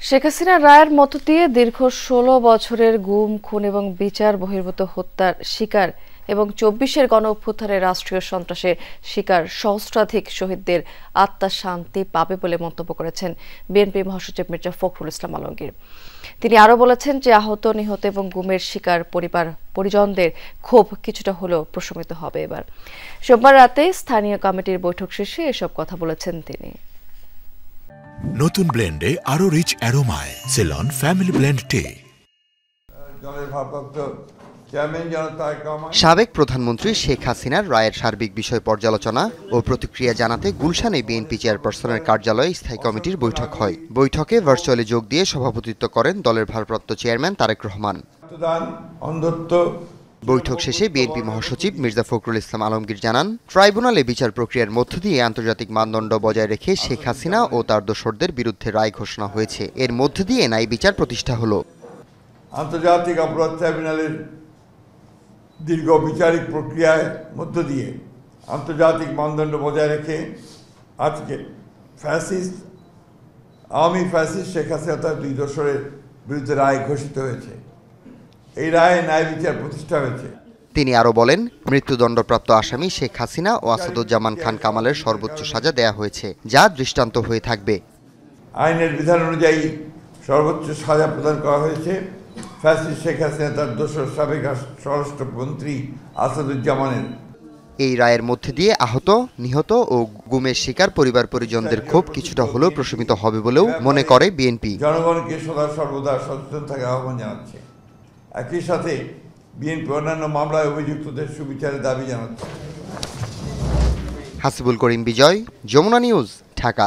শেখ হাসিনার রায়ের মধ্য দিয়ে দীর্ঘ ১৬ বছরের গুম, খুন এবং বিচার বহির্ভূত হত্যার শিকার এবং ২৪-এর গণঅভ্যুত্থানের রাষ্ট্রীয় সন্ত্রাসের শিকার সহস্রাধিক শহীদদের আত্মার শান্তি পাবে বলে মন্তব্য করেছেন বিএনপি মহাসচিব মির্জা ফখরুল ইসলাম আলমগীর। তিনি আরও বলেছেন যে আহত, নিহত এবং গুমের শিকার পরিজনদের ক্ষোভ কিছুটা হলেও প্রশমিত হবে। এবার সোমবার রাতে স্থানীয় কমিটির বৈঠক শেষে এসব কথা বলেছেন তিনি। নতুন ব্লেন্ডে আরো রিচ অ্যারোমায় সেলন ফ্যামিলি ব্লেন্ড টে। সাবেক প্রধানমন্ত্রী শেখ হাসিনার রায়ের সার্বিক বিষয় পর্যালোচনা ও প্রতিক্রিয়া জানাতে গুলশানে বিএনপি চেয়ারপারসনের কার্যালয়ে স্থায়ী কমিটির বৈঠক হয়। বৈঠকে ভার্চুয়ালি যোগ দিয়ে সভাপতিত্ব করেন দলের ভারপ্রাপ্ত চেয়ারম্যান তারেক রহমান। বৈঠক শেষে বিএনপি মহাসচিব মির্জা ফখরুল ইসলাম আলমগীর জানান, ট্রাইব্যুনালে বিচার প্রক্রিয়ার মধ্য দিয়ে আন্তর্জাতিক মানদণ্ড বজায় রেখে শেখ হাসিনা ও তার দোসরদের বিরুদ্ধে রায় ঘোষণা হয়েছে। এর মধ্য দিয়ে ন্যায় বিচার প্রতিষ্ঠা হলো। আন্তর্জাতিক অপরাধ ট্রাইব্যুনালের দীর্ঘ বিচারিক প্রক্রিয়ার মধ্য দিয়ে আন্তর্জাতিক মানদণ্ড বজায় রেখে আজকে আওয়ামী ফ্যাসিস্ট শেখ হাসিনা তার দুই দোসরের বিরুদ্ধে রায় ঘোষিত হয়েছে। এই রায়ে ন্যায় বিচার প্রতিষ্ঠা হয়েছে। তিনি আরও বলেন, মৃত্যুদণ্ডপ্রাপ্ত আসামি শেখ হাসিনা ও আসাদুজ্জামান খান কামালের সর্বোচ্চ সাজা দেয়া হয়েছে, যা দৃষ্টান্ত হয়ে থাকবে। আইনের বিধান অনুযায়ী সর্বোচ্চ সাজা প্রদান করা হয়েছে ফ্যাসিস্ট শেখ হাসিনা তার দোসর সাবেক স্বরাষ্ট্রমন্ত্রী আসাদুজ্জামানের। এই রায়ের মধ্যে দিয়ে আহত, নিহত ও গুমের শিকার পরিজনদের ক্ষোভ কিছুটা হলেও প্রশমিত হবে বলেও মনে করে বিএনপি। জনগণকে সদা সর্বদা সচেতন থাকার আহ্বান জানাচ্ছে। একই সাথে বিএনপি অন্যান্য মামলায় অভিযুক্তদের সুবিচারের দাবি জানাচ্ছে। হাসিবুল করিম বিজয়, যমুনা নিউজ, ঢাকা।